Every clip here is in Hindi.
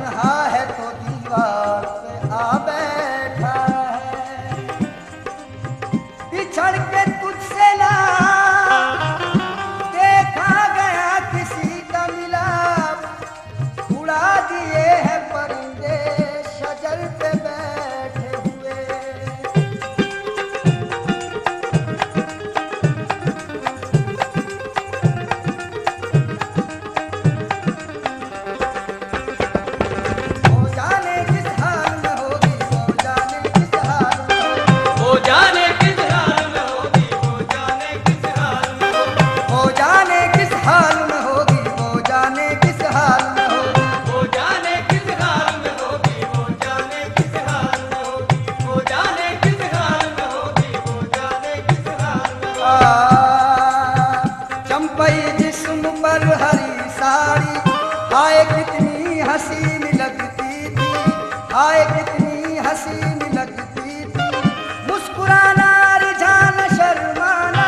तन्हा है तो दीवार पे आ बैठा है, बिछड़ के तुझसे ना देखा गया किसी का मिलाप, उड़ा दिए हैं परिंदे शजर पे बैठे हुए। वो जाने किस हाल में होगी, वो जाने किस हाल में होगी, वो जाने किस हाल में होगी, वो जाने किस हाल में होगी, वो जाने किस हाल में होगी, वो जाने किस हाल में होगी। वो जाने किस हाल में होगी, वो जाने किस हाल में होगी, वो जाने किस हाल में होगी, वो जाने किस हाल में होगी। चंपई जिस्म पर हरी साड़ी, हाय कितनी हसीन लगती थी, हाय कितनी हसीन लगती थी। मुस्कुराना रिझान शर्माना,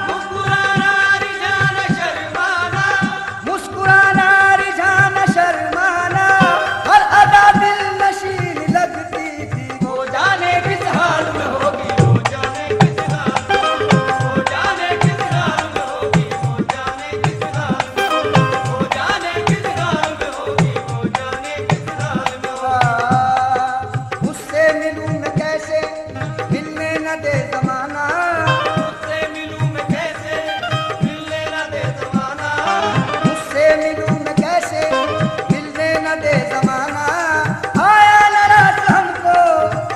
मुस्कुराना रिझान शर्माना, मुस्कुराना रिझान शर्माना, हर अदा दिल नशीन लगती थी। वो जाने किस हाल में होगी, वो जाने किस हाल में होगी, वो जाने किस हाल में होगी, वो जाने किस हाल में होगी, वो जाने किस हाल में होगी, वो जाने किस हाल में होगी। उससे मिलूं मैं कैसे, मिलने न दे जमाना, उससे मिलूं मैं कैसे, मिलने न दे ज़माना, उससे मिलूं मैं कैसे, मिलने न दे जमाना। आया नाराज हमको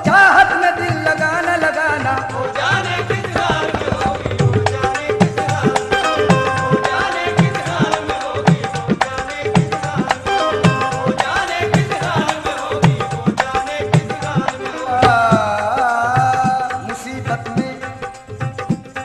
चाहत में दिल लगाना लगाना। वो जाने किस हाल में होगी, वो जाने किस हाल में होगी, वो जाने किस हाल में होगी, वो जाने किस हाल में होगी, वो जाने किस हाल में होगी, वो जाने किस हाल में होगी।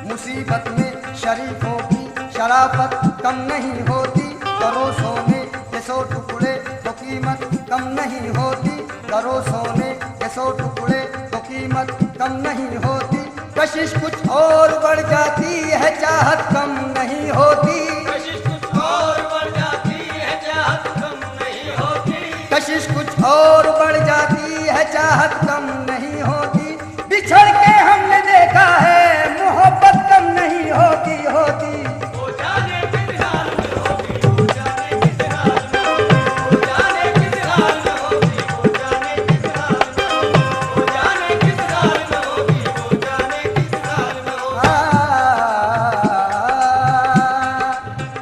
मुसीबत में शरीफों की शराफत कम नहीं होती, करो सोने के 100 टुकड़े तो कीमत कम नहीं होती, करो सोने के 100 टुकड़े तो कीमत कम नहीं होती। कशिश कुछ और बढ़ जाती है, चाहत कम नहीं होती, कशिश कुछ और बढ़ जाती है, चाहत कम नहीं होती, कशिश कुछ और बढ़ जाती है, चाहत कम नहीं होती। बिछड़ के हमने देखा है, मोहब्बत कम नहीं होती होती। वो जाने किस हाल में होगी, वो जाने किस हाल में होगी, वो जाने किस हाल में होगी, वो जाने किस हाल में होगी, वो जाने किस हाल में होगी, वो जाने किस हाल में होगी।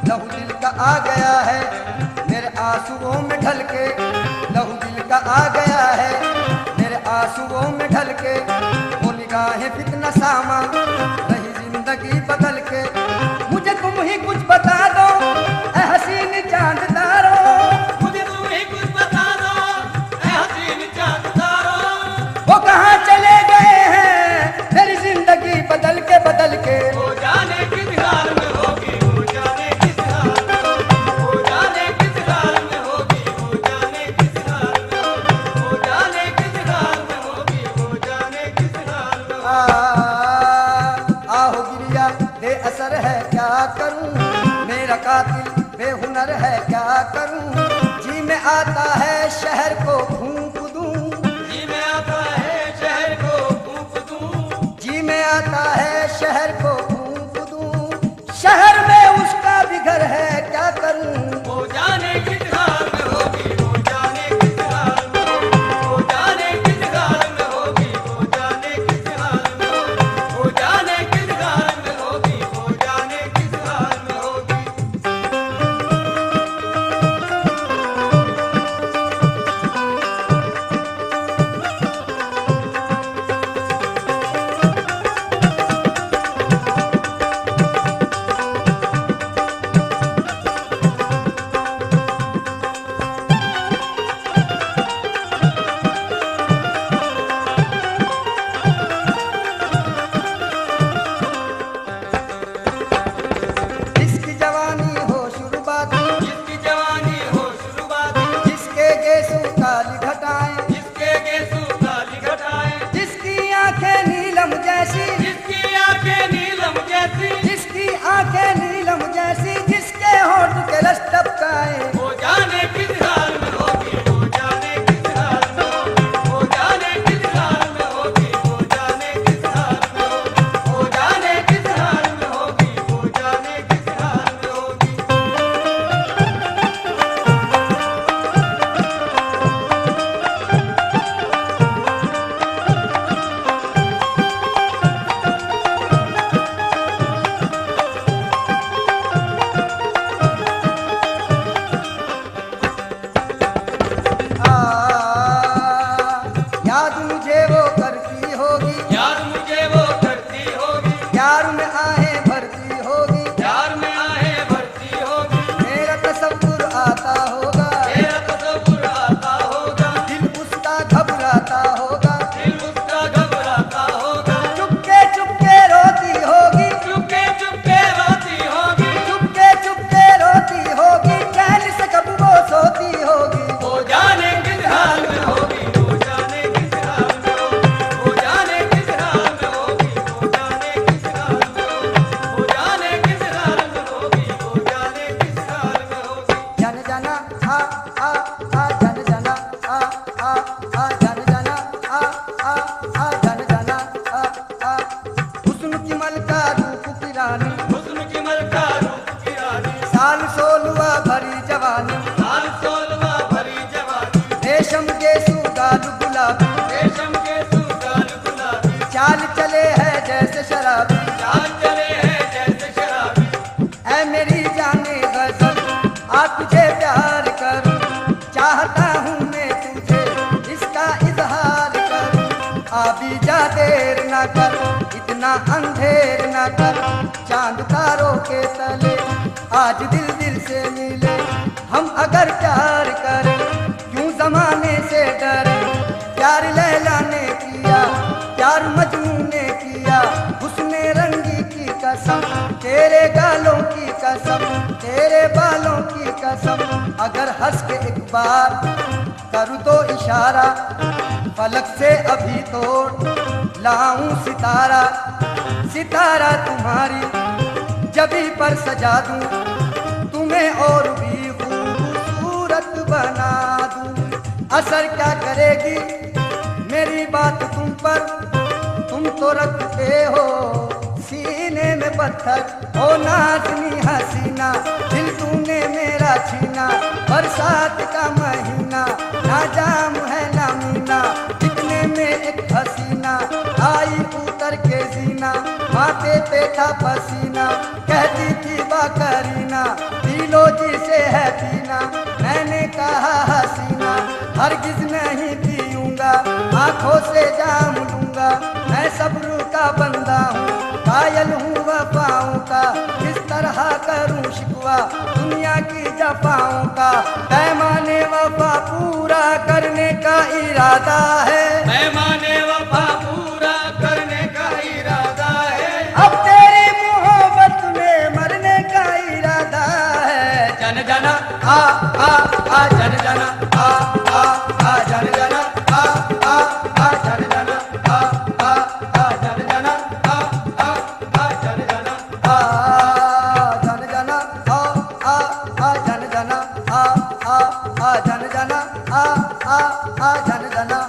लहू दिल का आ गया है मेरे आंसुओं में ढल के, लहू दिल का आ गया है मेरे आंसुओं में ढल के। वो निगाहें फितना सामा रही जिंदगी बदल के। मुझे तुम ही कुछ बता दो ऐ हसीन चांद तारों, मुझे तुम ही कुछ बता दो, ऐ हसीन चाँद तारों, वो कहाँ चले गए हैं मेरी जिंदगी बदल के बदल के। वो जाने किस हाल में होगी, वो जाने किस हाल में होगी, वो जाने किस हाल में होगी, वो जाने किस हाल में होगी, वो जाने किस हाल में होगी, ना कर, इतना अंधेर ना कर, चांद तारों के तले आज दिल दिल से मिले। हम अगर प्यार करें क्यों जमाने से डरे, प्यार लैला ने किया, प्यार मजनू ने किया, उसने रंगी की कसम, तेरे गालों की कसम, तेरे बालों की कसम। अगर हंस के एक बार करूँ तो इशारा, फलक से अभी तोड़ लाऊं सितारा, सितारा तुम्हारी जबी पर सजा दूं, तुम्हें और भी खूबसूरत बना दूं। असर क्या करेगी मेरी बात तुम पर, तुम तो रखते हो सीने में पत्थर। ओ नाज़नी हसीना दिल तूने मेरा छीना, बरसात का महीना ना जाम है ना मीना, दिखने में एक हसीना आई उतर के जीना, माथे पे था पसीना कहती थी बाकरीना, पीलो जी से है पीना। मैंने कहा हसीना हरगिज नहीं पीऊंगा, आंखों से जाम लूंगा, मैं सब्र का बंदा हूँ, कायल हूँ वफाओं का, किस तरह करूँ शिकवा दुनिया की जफाओं का। पैमाने वफा पूरा करने का इरादा है, पैमाने वफा पूरा करने का इरादा है, अब तेरी मोहब्बत में मरने का इरादा है। जन जना आ जन जना आ जन जना आ जन जना आ जन जना आ जन जना जन जना जन जना जन जना जन जना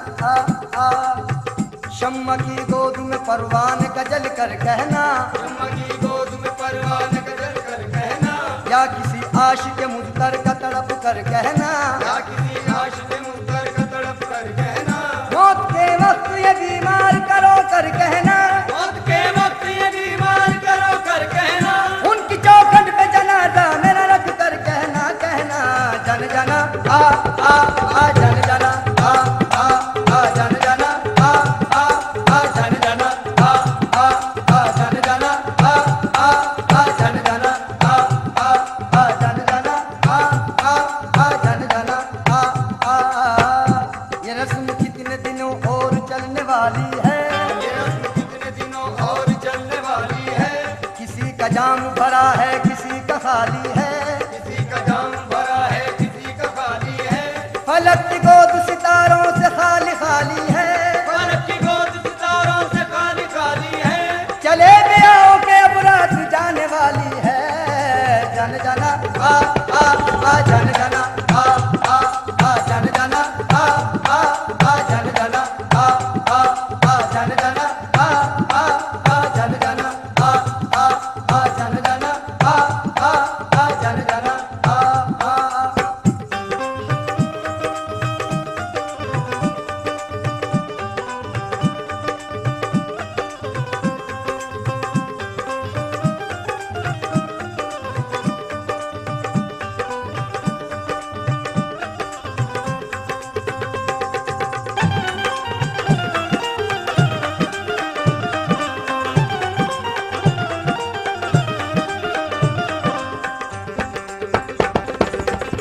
शम्मा की गोद में परवान गजल कर कहना, शम्मा की गोद में परवान गजल कर कहना, या किसी आशिक मुझतर का तड़प कर कहना, या किसी आशिक मुझतर का तड़प कर कहना, मौत के वक्त ये बीमार करो कर कहना, मौत के वक्त ये बीमार करो कर कहना, उनकी चौखट पे जनाजा मेरा रख कर कहना, कहना जन जना आ जन जना आ जन जना जन जना जन जना जन जना जन जना जन जना ये रस्म कितने दिनों और चलने वाली है, ये रस्म कितने दिनों और चलने वाली है, किसी का जाम भरा है किसी का खाली है, किसी का जाम भरा है किसी का खाली है, फलक की गोद सितारों से खाली खाली है, फलक की गोद सितारों से खाली खाली है, चले भी आओ के अब रात जाने वाली है। जन जना आ जन जना जन जना जन जना जन जना जन जना जन जना जन जना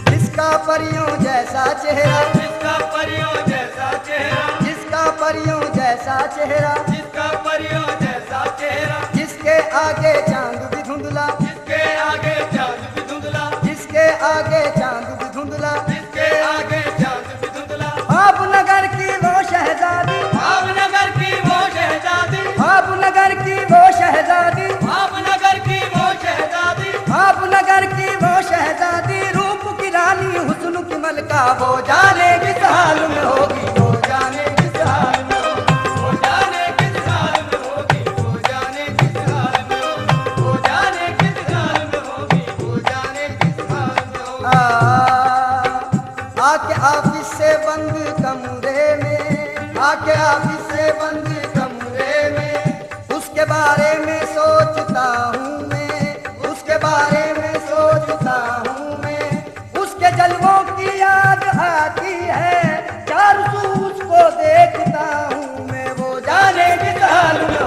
जिसका परियों जैसा चेहरा, जिसका परियों जैसा चेहरा, जिसका परियों जैसा चेहरा, जिसका परियों जैसा चेहरा, जिसके आगे चांद भी धुंधला, जिसके आगे चांद भी धुंधला, जिसके आगे चांद भी धुंधला, जिसके आगे चांद भी धुंधला, भावनगर की वो शहजादी, भावनगर की वो शहजादी, भावनगर की वो शहजादी, भावनगर की वो शहजादी, भावनगर की वो शहजादी, रूप की रानी हुस्न की मलका, वो जाने किस हाल में होगी, वो जाने किस हाल में होगी, वो जाने किस हाल में होगी, वो जाने किस हाल में होगी, वो जाने किस हाल में होगी, वो जाने किस हाल में होगी। आके ऑफिस से बंद कमरे में, आके ऑफिस से बंद कमरे में, उसके बारे में सोचता हूँ मैं, उसके बारे में सोचता हूँ मैं, उसके जलवों की याद आती है, चार सू उसको देखता हूँ मैं, वो जाने किस हाल में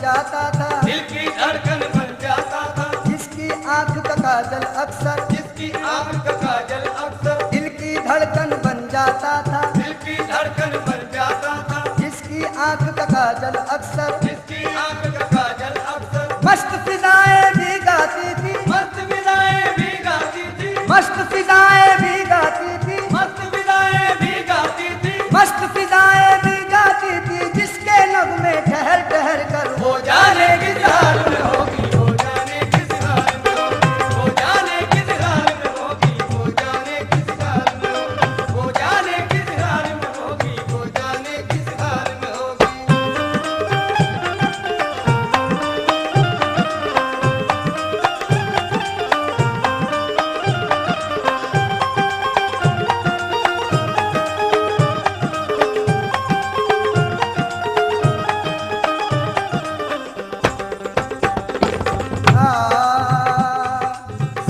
जाता था, दिल की धड़कन बन जाता था, जिसकी आंख का काजल अक्सर जिसकी आंख का काजल अक्सर दिल की धड़कन बन जाता था, दिल की धड़कन बन जाता था, जिसकी आंख का काजल अक्सर जिसकी आंख का काजल अक्सर मस्त फिजाएं भी गाती थी, मस्त विदाएं भी गाती थी, मस्त फिजाएं भी गाती थी, मस्त विदाएं भी गाती थी, मस्त फिजाएं भी गाती थी, जिसके नगमे ठहर ठहर कर वो जाने किस हाल में होगी, वो जाने किस हाल में होगी, वो जाने किस हाल में होगी, वो जाने किस हाल में होगी, वो जाने किस हाल में होगी, वो जाने किस हाल में होगी।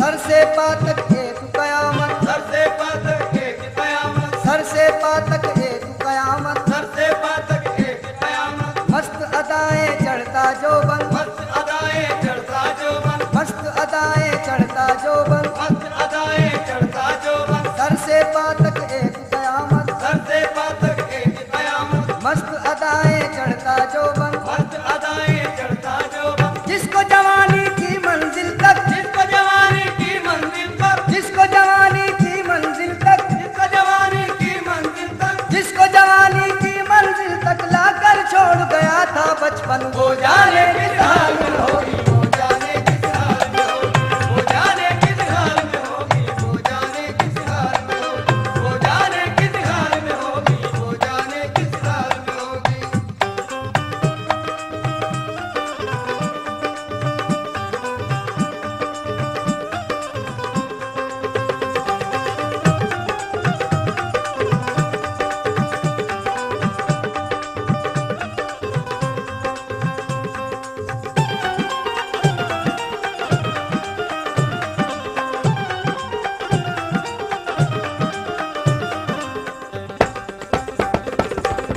सर से पातक एक कयामत, सर से पातक एक कयामत, सर से पातक एक कयामत, सर से पातक एक कयामत, मस्त अदाएं चढ़ता जोबन, मस्त अदाएं चढ़ता जोबन, मस्त अदाएं चढ़ता जोबन, मस्त अदाएं चढ़ता जोबन, सर से पातक एक कयामत, सर से पातक एक कयामत, मस्त अदाएं चढ़ता जोबन, मस्त अदाएं चढ़ता जोबन, जिसको जवानी की मंजिल तक, जिसको जवानी की मंजिल तक, जिसको जवानी की मंजिल तक, जिसको जवानी की मंजिल तक, जिसको जवानी की मंजिल तक लाकर छोड़ गया था बचपन, वो जाने किस हाल में होगी, वो जाने किस हाल में होगी, वो जाने किस हाल में होगी, वो जाने किस हाल में होगी, वो जाने किस हाल में होगी, वो जाने किस हाल में होगी।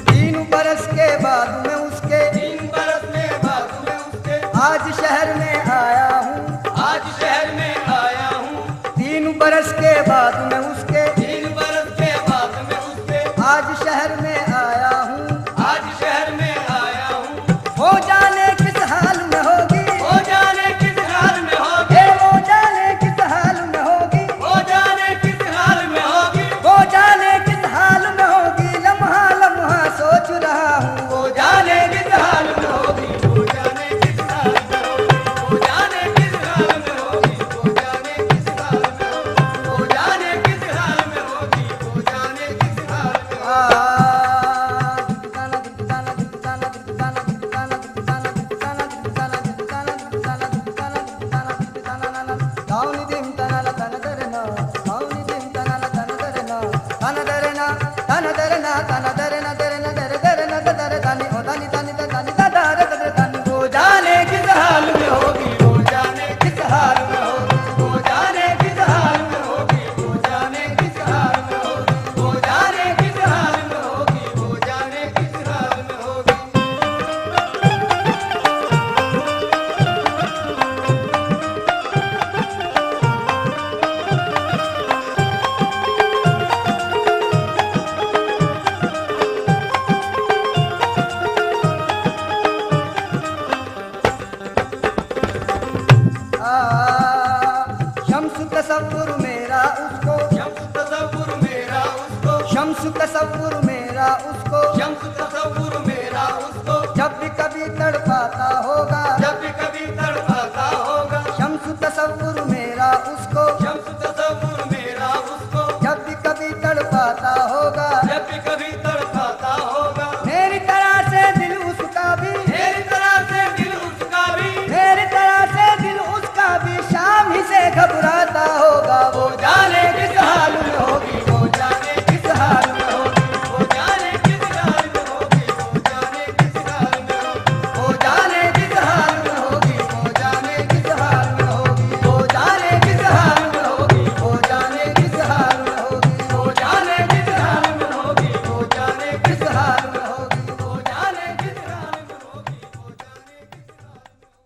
तीन बरस के बाद मैं उसके 3 बरस में बाद में उसके आज शहर में आया हूँ, आज शहर में आया हूँ, 3 बरस के बाद मैं उसके 3 बरस के बाद में उसके आज शहर में आया हूँ, आज शहर में आया हूँ, वो जाने किस हाल में होगी, वो जाने किस हाल में होगी, हे वो जाने किस हाल में होगी, वो जाने किस हाल में होगी, वो जाने किस हाल में होगी, लम्हा लम्हा सोच रहा हूँ, वो जाने किस हाल में होगी, वो जाने किस हाल में होगी, वो जाने किस हाल में होगी, वो जाने किस हाल में होगी, वो जाने किस हाल में होगी, वो जाने किस हाल में होगी। वो जाने किस हाल में होगी, वो जाने किस हाल में होगी, वो जाने किस हाल में होगी, वो जाने किस हाल में होगी, वो जाने किस हाल में होगी, वो जाने किस हाल में होगी। शम्स तसव्वुर मेरा उसको, शम्स तसव्वुर मेरा उसको, शम्स तसव्वुर मेरा उसको, शम्स तसव्वुर मेरा उसको, जब भी कभी तड़पाता होगा,